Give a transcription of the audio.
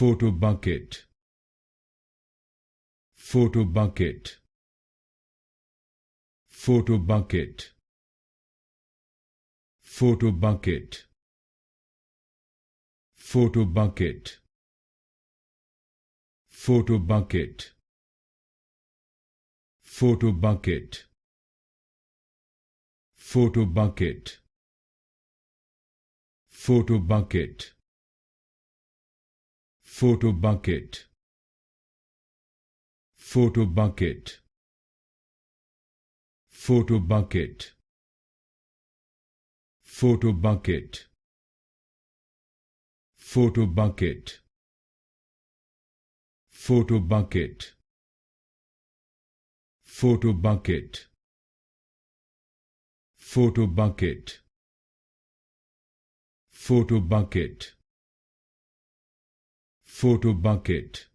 Photobucket, Photobucket, Photobucket, Photobucket, Photobucket, Photobucket, Photobucket, Photobucket, Photobucket, Photobucket, Photobucket, Photobucket, Photobucket, Photobucket, Photobucket, Photobucket, Photobucket, Photobucket, Photobucket,